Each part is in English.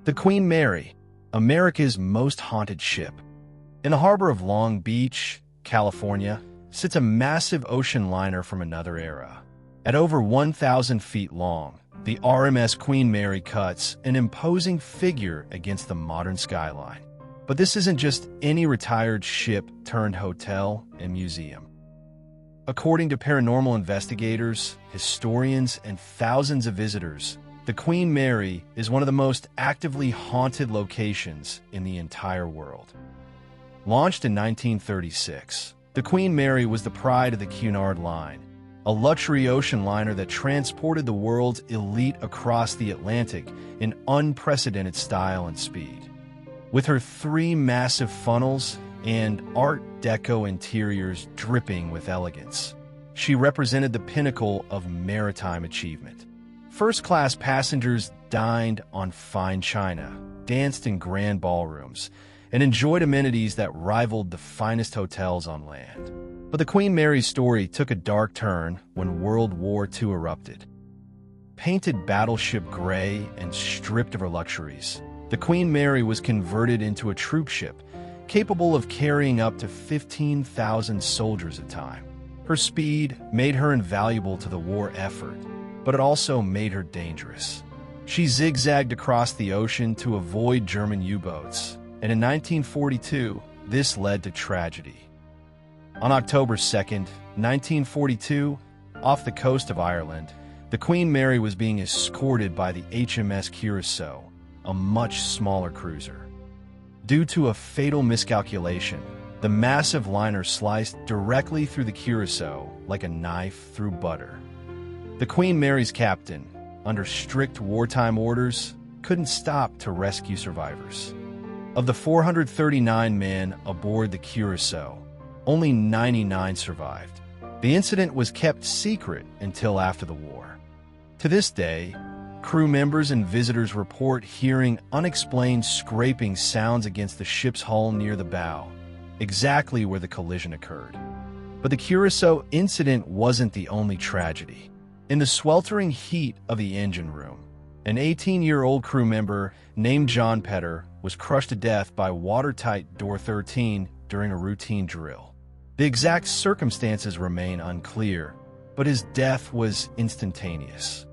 The Queen Mary, America's most haunted ship. In the harbor of Long Beach, California, sits a massive ocean liner from another era. At over 1,000 feet long, the RMS Queen Mary cuts an imposing figure against the modern skyline. But this isn't just any retired ship turned hotel and museum. According to paranormal investigators, historians, and thousands of visitors, the Queen Mary is one of the most actively haunted locations in the entire world. Launched in 1936, the Queen Mary was the pride of the Cunard Line, a luxury ocean liner that transported the world's elite across the Atlantic in unprecedented style and speed. With her 3 massive funnels and Art Deco interiors dripping with elegance, she represented the pinnacle of maritime achievement. First-class passengers dined on fine china, danced in grand ballrooms, and enjoyed amenities that rivaled the finest hotels on land. But the Queen Mary's story took a dark turn when World War II erupted. Painted battleship gray and stripped of her luxuries, the Queen Mary was converted into a troop ship, capable of carrying up to 15,000 soldiers at a time. Her speed made her invaluable to the war effort, but it also made her dangerous. She zigzagged across the ocean to avoid German U-boats, and in 1942, this led to tragedy. On October 2, 1942, off the coast of Ireland, the Queen Mary was being escorted by the HMS Curacao, a much smaller cruiser. Due to a fatal miscalculation, the massive liner sliced directly through the Curacao like a knife through butter. The Queen Mary's captain, under strict wartime orders, couldn't stop to rescue survivors. Of the 439 men aboard the Curacao, only 99 survived. The incident was kept secret until after the war. To this day, crew members and visitors report hearing unexplained scraping sounds against the ship's hull near the bow, exactly where the collision occurred. But the Curacao incident wasn't the only tragedy. In the sweltering heat of the engine room, an 18-year-old crew member named John Petter was crushed to death by watertight Door 13 during a routine drill. The exact circumstances remain unclear, but his death was instantaneous.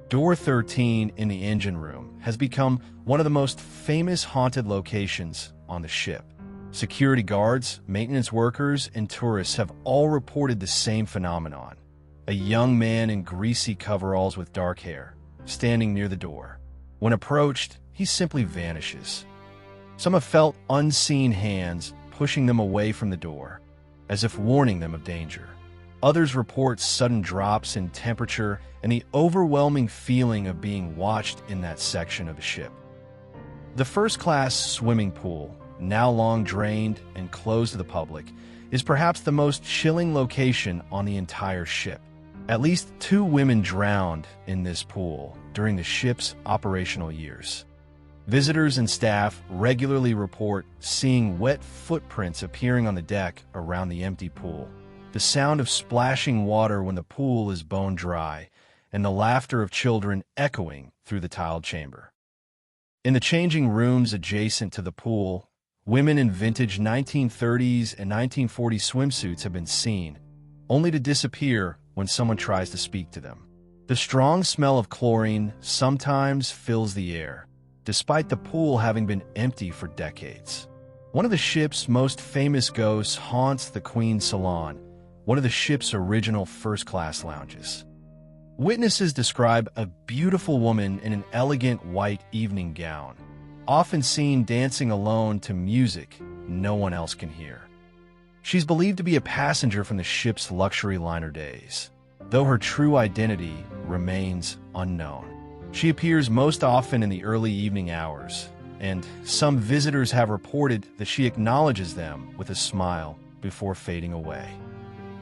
Door 13 in the engine room has become one of the most famous haunted locations on the ship. Security guards, maintenance workers, and tourists have all reported the same phenomenon. A young man in greasy coveralls with dark hair, standing near the door. When approached, he simply vanishes. Some have felt unseen hands pushing them away from the door, as if warning them of danger. Others report sudden drops in temperature and the overwhelming feeling of being watched in that section of the ship. The first-class swimming pool, now long drained and closed to the public, is perhaps the most chilling location on the entire ship. At least 2 women drowned in this pool during the ship's operational years. Visitors and staff regularly report seeing wet footprints appearing on the deck around the empty pool, the sound of splashing water when the pool is bone dry, and the laughter of children echoing through the tiled chamber. In the changing rooms adjacent to the pool, women in vintage 1930s and 1940s swimsuits have been seen, only to disappear when someone tries to speak to them. The strong smell of chlorine sometimes fills the air, despite the pool having been empty for decades. One of the ship's most famous ghosts haunts the Queen's Salon, one of the ship's original first-class lounges. Witnesses describe a beautiful woman in an elegant white evening gown, often seen dancing alone to music no one else can hear. She's believed to be a passenger from the ship's luxury liner days, though her true identity remains unknown. She appears most often in the early evening hours, and some visitors have reported that she acknowledges them with a smile before fading away.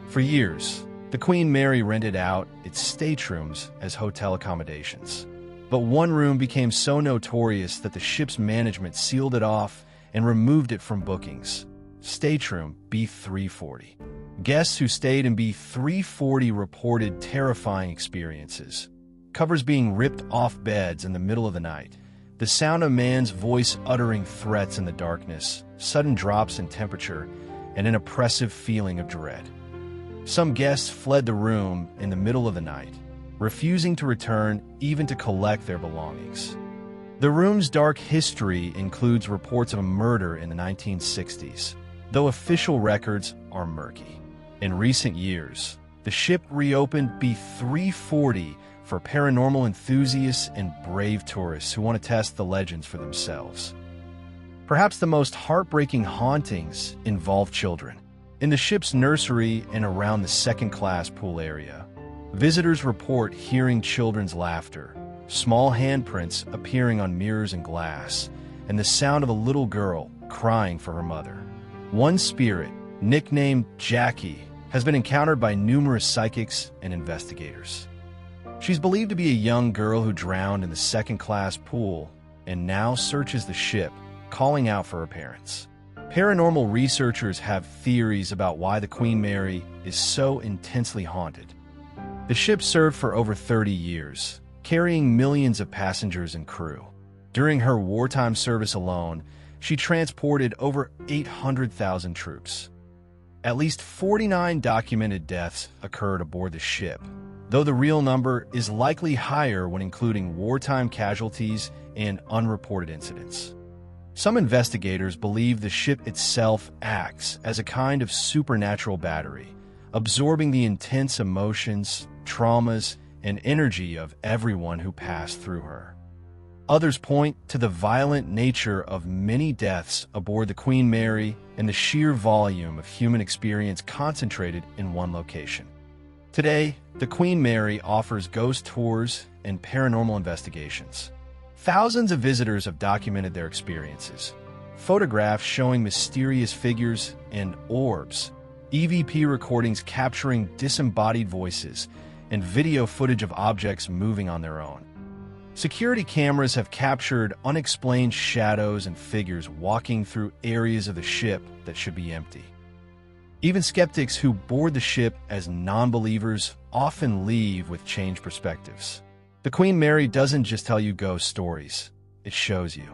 For years, the Queen Mary rented out its staterooms as hotel accommodations. But one room became so notorious that the ship's management sealed it off and removed it from bookings. Stateroom B340. Guests who stayed in B340 reported terrifying experiences. Covers being ripped off beds in the middle of the night, The sound of man's voice uttering threats in the darkness, sudden drops in temperature, and an oppressive feeling of dread. Some guests fled the room in the middle of the night, refusing to return even to collect their belongings. The room's dark history includes reports of a murder in the 1960s, though official records are murky. In recent years, the ship reopened B-340 for paranormal enthusiasts and brave tourists who want to test the legends for themselves. Perhaps the most heartbreaking hauntings involve children. In the ship's nursery and around the second-class pool area, visitors report hearing children's laughter, small handprints appearing on mirrors and glass, and the sound of a little girl crying for her mother. One spirit, nicknamed Jackie, has been encountered by numerous psychics and investigators. She's believed to be a young girl who drowned in the second-class pool and now searches the ship, calling out for her parents. Paranormal researchers have theories about why the Queen Mary is so intensely haunted. The ship served for over 30 years, carrying millions of passengers and crew. During her wartime service alone, she transported over 800,000 troops. At least 49 documented deaths occurred aboard the ship, though the real number is likely higher when including wartime casualties and unreported incidents. Some investigators believe the ship itself acts as a kind of supernatural battery, absorbing the intense emotions, traumas, and energy of everyone who passed through her. Others point to the violent nature of many deaths aboard the Queen Mary and the sheer volume of human experience concentrated in one location. Today, the Queen Mary offers ghost tours and paranormal investigations. Thousands of visitors have documented their experiences. Photographs showing mysterious figures and orbs, EVP recordings capturing disembodied voices, and video footage of objects moving on their own. Security cameras have captured unexplained shadows and figures walking through areas of the ship that should be empty. Even skeptics who board the ship as non-believers often leave with changed perspectives. The Queen Mary doesn't just tell you ghost stories, it shows you.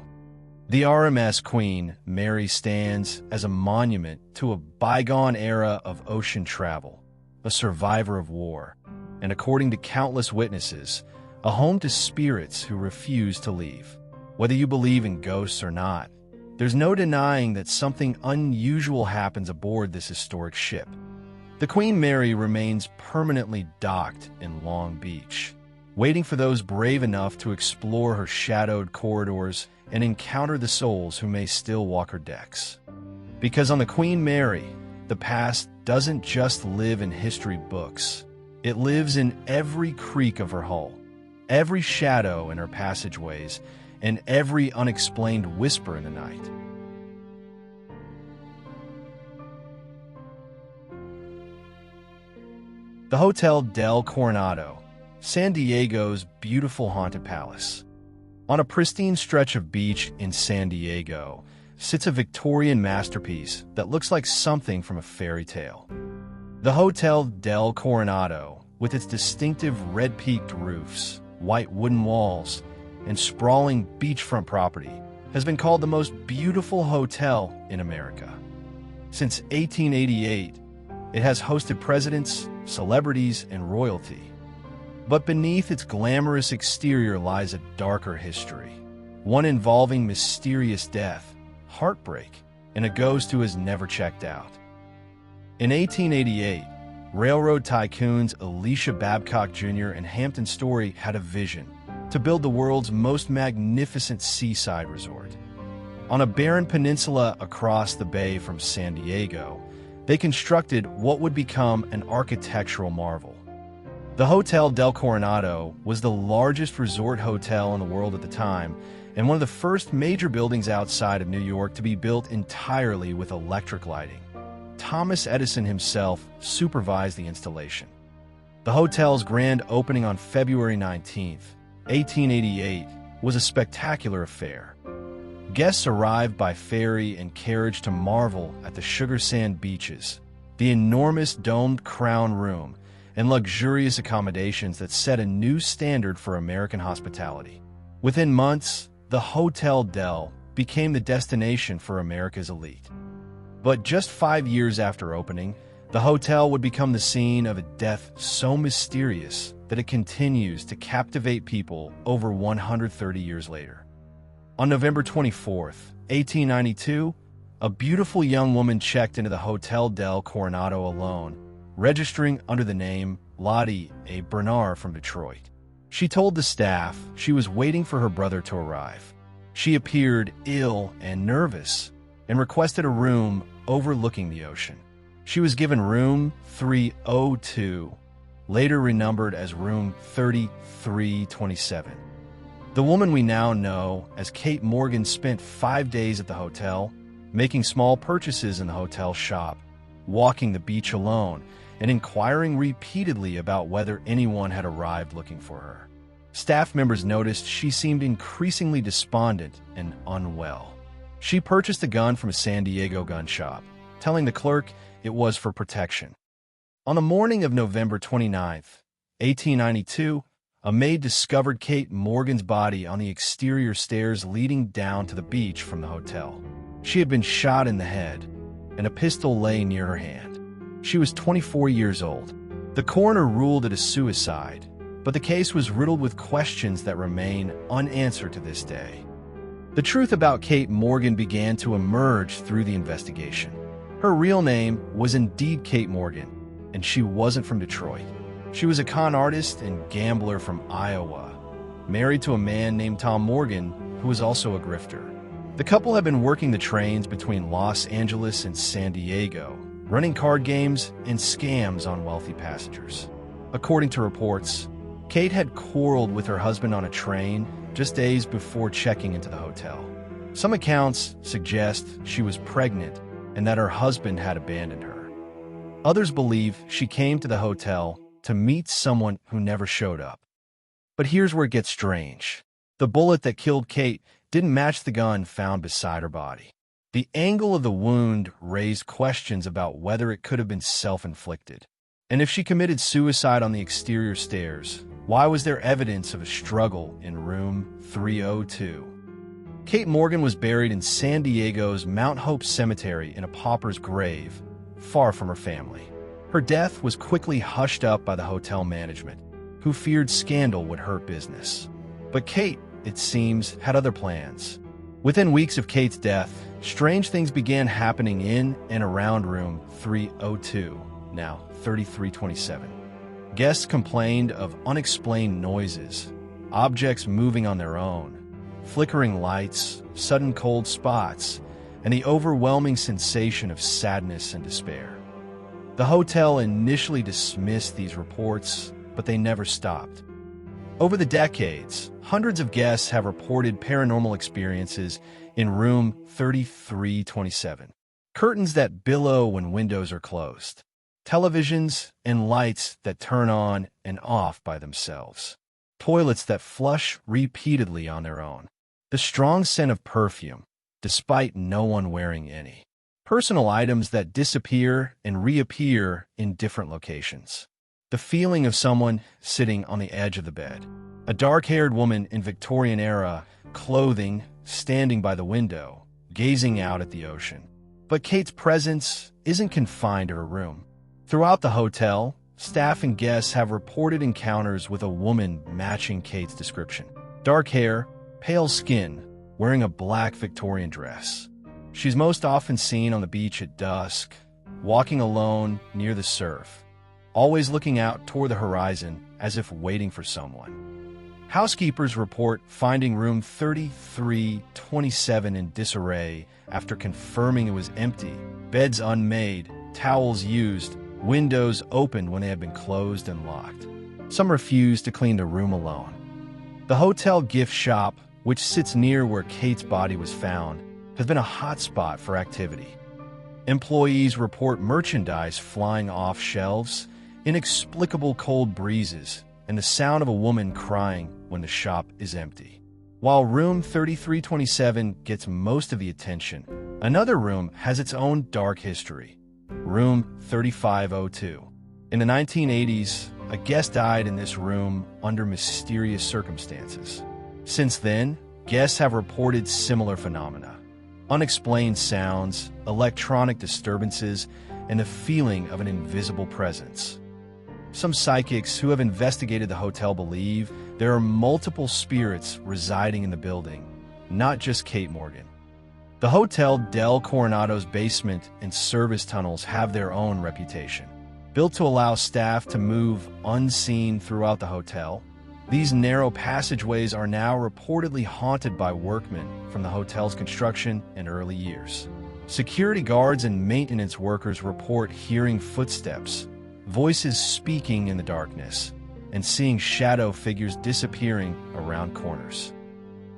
The RMS Queen Mary stands as a monument to a bygone era of ocean travel, a survivor of war, and according to countless witnesses, a home to spirits who refuse to leave. Whether you believe in ghosts or not, there's no denying that something unusual happens aboard this historic ship. The Queen Mary remains permanently docked in Long Beach, waiting for those brave enough to explore her shadowed corridors and encounter the souls who may still walk her decks. Because on the Queen Mary, the past doesn't just live in history books. It lives in every creak of her hull, every shadow in her passageways, and every unexplained whisper in the night. The Hotel del Coronado, San Diego's beautiful haunted palace. On a pristine stretch of beach in San Diego sits a Victorian masterpiece that looks like something from a fairy tale. The Hotel del Coronado, with its distinctive red-peaked roofs, white wooden walls, and sprawling beachfront property, has been called the most beautiful hotel in America. Since 1888, it has hosted presidents, celebrities, and royalty. But beneath its glamorous exterior lies a darker history, one involving mysterious death, heartbreak, and a ghost who has never checked out. In 1888, railroad tycoons Elisha Babcock Jr. and Hampton Story had a vision to build the world's most magnificent seaside resort. On a barren peninsula across the bay from San Diego, they constructed what would become an architectural marvel. The Hotel del Coronado was the largest resort hotel in the world at the time and one of the first major buildings outside of New York to be built entirely with electric lighting. Thomas Edison himself supervised the installation. The hotel's grand opening on February 19, 1888, was a spectacular affair. Guests arrived by ferry and carriage to marvel at the sugar sand beaches, the enormous domed crown room, and luxurious accommodations that set a new standard for American hospitality. Within months, the Hotel del became the destination for America's elite. But just 5 years after opening, the hotel would become the scene of a death so mysterious that it continues to captivate people over 130 years later. On November 24th, 1892, a beautiful young woman checked into the Hotel del Coronado alone, registering under the name Lottie A. Bernard from Detroit. She told the staff she was waiting for her brother to arrive. She appeared ill and nervous and requested a room overlooking the ocean. She was given room 302, later renumbered as room 3327. The woman we now know as Kate Morgan spent 5 days at the hotel, making small purchases in the hotel shop, walking the beach alone, and inquiring repeatedly about whether anyone had arrived looking for her. Staff members noticed she seemed increasingly despondent and unwell. She purchased a gun from a San Diego gun shop, telling the clerk it was for protection. On the morning of November 29, 1892, a maid discovered Kate Morgan's body on the exterior stairs leading down to the beach from the hotel. She had been shot in the head, and a pistol lay near her hand. She was 24 years old. The coroner ruled it a suicide, but the case was riddled with questions that remain unanswered to this day. The truth about Kate Morgan began to emerge through the investigation. Her real name was indeed Kate Morgan, and she wasn't from Detroit. She was a con artist and gambler from Iowa, married to a man named Tom Morgan, who was also a grifter. The couple had been working the trains between Los Angeles and San Diego, running card games and scams on wealthy passengers. According to reports, Kate had quarreled with her husband on a train just days before checking into the hotel. Some accounts suggest she was pregnant and that her husband had abandoned her. Others believe she came to the hotel to meet someone who never showed up. But here's where it gets strange. The bullet that killed Kate didn't match the gun found beside her body. The angle of the wound raised questions about whether it could have been self-inflicted. And if she committed suicide on the exterior stairs, why was there evidence of a struggle in room 302? Kate Morgan was buried in San Diego's Mount Hope Cemetery in a pauper's grave, far from her family. Her death was quickly hushed up by the hotel management, who feared scandal would hurt business. But Kate, it seems, had other plans. Within weeks of Kate's death, strange things began happening in and around room 302, now 3327. Guests complained of unexplained noises, objects moving on their own, flickering lights, sudden cold spots, and the overwhelming sensation of sadness and despair. The hotel initially dismissed these reports, but they never stopped. Over the decades, hundreds of guests have reported paranormal experiences in room 3327. Curtains that billow when windows are closed, televisions and lights that turn on and off by themselves, toilets that flush repeatedly on their own, the strong scent of perfume, despite no one wearing any, personal items that disappear and reappear in different locations, the feeling of someone sitting on the edge of the bed, a dark-haired woman in Victorian era clothing standing by the window, gazing out at the ocean. But Kate's presence isn't confined to her room. Throughout the hotel, staff and guests have reported encounters with a woman matching Kate's description. Dark hair, pale skin, wearing a black Victorian dress. She's most often seen on the beach at dusk, walking alone near the surf, always looking out toward the horizon as if waiting for someone. Housekeepers report finding room 3327 in disarray after confirming it was empty, beds unmade, towels used, windows opened when they had been closed and locked. Some refused to clean the room alone. The hotel gift shop, which sits near where Kate's body was found, has been a hotspot for activity. Employees report merchandise flying off shelves, inexplicable cold breezes, and the sound of a woman crying when the shop is empty. While room 3327 gets most of the attention, another room has its own dark history. Room 3502. In the 1980s, a guest died in this room under mysterious circumstances. Since then, guests have reported similar phenomena: unexplained sounds, electronic disturbances, and the feeling of an invisible presence. Some psychics who have investigated the hotel believe there are multiple spirits residing in the building, not just Kate Morgan. The Hotel del Coronado's basement and service tunnels have their own reputation. Built to allow staff to move unseen throughout the hotel, these narrow passageways are now reportedly haunted by workmen from the hotel's construction and early years. Security guards and maintenance workers report hearing footsteps, voices speaking in the darkness, and seeing shadow figures disappearing around corners.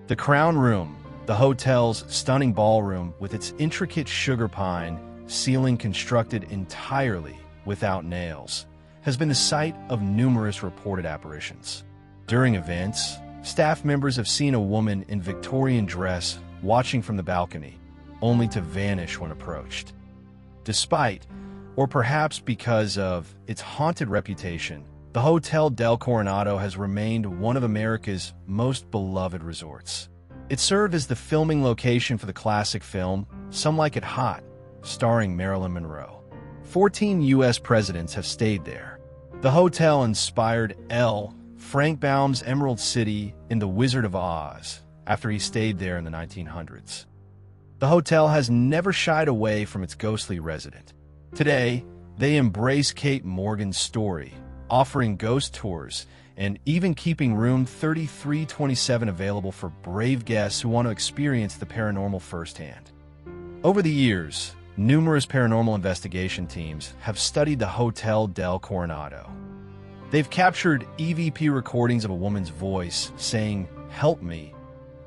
The Crown Room, the hotel's stunning ballroom with its intricate sugar pine ceiling constructed entirely without nails, has been the site of numerous reported apparitions. During events, staff members have seen a woman in Victorian dress watching from the balcony, only to vanish when approached. Despite, or perhaps because of, its haunted reputation, the Hotel del Coronado has remained one of America's most beloved resorts. It served as the filming location for the classic film Some Like It Hot, starring Marilyn Monroe. 14 U.S. presidents have stayed there. The hotel inspired Frank Baum's Emerald City in The Wizard of Oz after he stayed there in the 1900s. The hotel has never shied away from its ghostly resident. Today, they embrace Kate Morgan's story, offering ghost tours and even keeping room 3327 available for brave guests who want to experience the paranormal firsthand. Over the years, numerous paranormal investigation teams have studied the Hotel del Coronado. They've captured EVP recordings of a woman's voice saying, "Help me,"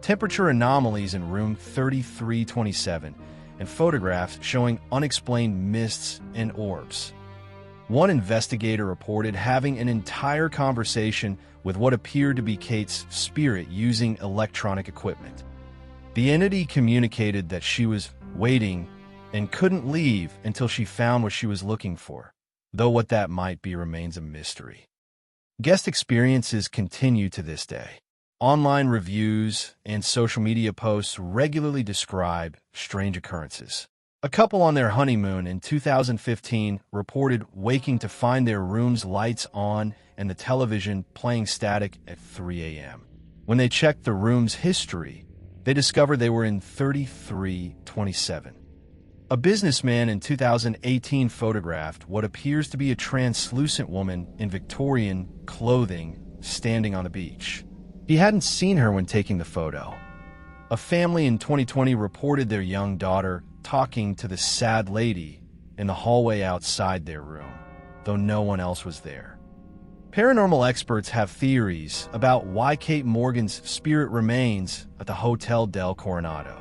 temperature anomalies in room 3327, and photographs showing unexplained mists and orbs. One investigator reported having an entire conversation with what appeared to be Kate's spirit using electronic equipment. The entity communicated that she was waiting and couldn't leave until she found what she was looking for, though what that might be remains a mystery. Guest experiences continue to this day. Online reviews and social media posts regularly describe strange occurrences. A couple on their honeymoon in 2015 reported waking to find their room's lights on and the television playing static at 3 a.m. When they checked the room's history, they discovered they were in 3327. A businessman in 2018 photographed what appears to be a translucent woman in Victorian clothing standing on the beach. He hadn't seen her when taking the photo. A family in 2020 reported their young daughter talking to the sad lady in the hallway outside their room, though no one else was there. Paranormal experts have theories about why Kate Morgan's spirit remains at the Hotel del Coronado.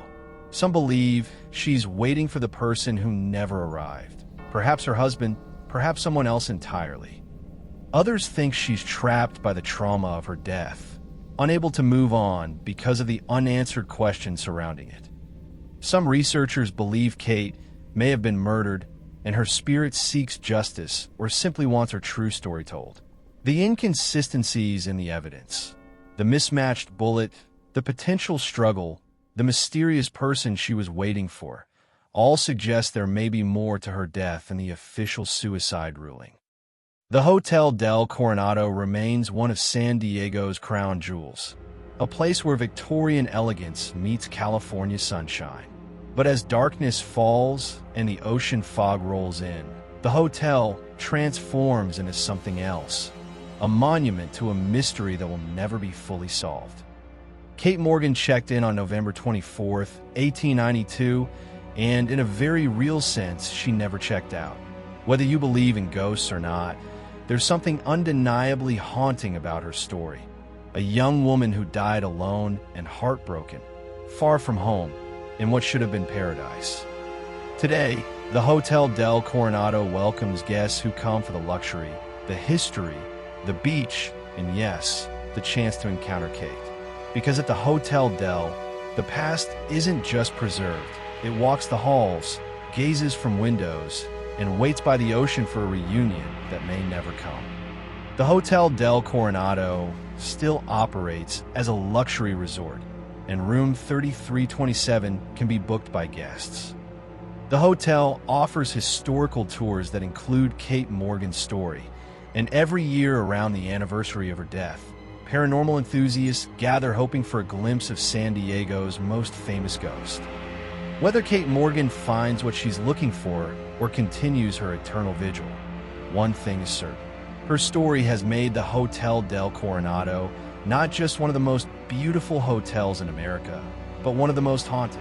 Some believe she's waiting for the person who never arrived, perhaps her husband, perhaps someone else entirely. Others think she's trapped by the trauma of her death, unable to move on because of the unanswered questions surrounding it. Some researchers believe Kate may have been murdered and her spirit seeks justice or simply wants her true story told. The inconsistencies in the evidence, the mismatched bullet, the potential struggle, the mysterious person she was waiting for, all suggest there may be more to her death than the official suicide ruling. The Hotel del Coronado remains one of San Diego's crown jewels, a place where Victorian elegance meets California sunshine. But as darkness falls and the ocean fog rolls in, the hotel transforms into something else, a monument to a mystery that will never be fully solved. Kate Morgan checked in on November 24, 1892, and in a very real sense, she never checked out. Whether you believe in ghosts or not, there's something undeniably haunting about her story. A young woman who died alone and heartbroken, far from home, in what should have been paradise. Today, the Hotel del Coronado welcomes guests who come for the luxury, the history, the beach, and yes, the chance to encounter Kate. Because at the Hotel del, the past isn't just preserved. It walks the halls, gazes from windows, and waits by the ocean for a reunion that may never come. The Hotel del Coronado still operates as a luxury resort, and room 3327 can be booked by guests. The hotel offers historical tours that include Kate Morgan's story, and every year around the anniversary of her death, paranormal enthusiasts gather hoping for a glimpse of San Diego's most famous ghost. Whether Kate Morgan finds what she's looking for or continues her eternal vigil, one thing is certain. Her story has made the Hotel del Coronado not just one of the most beautiful hotels in America, but one of the most haunted.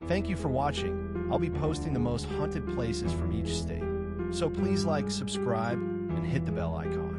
Thank you for watching. I'll be posting the most haunted places from each state. So please like, subscribe, and hit the bell icon.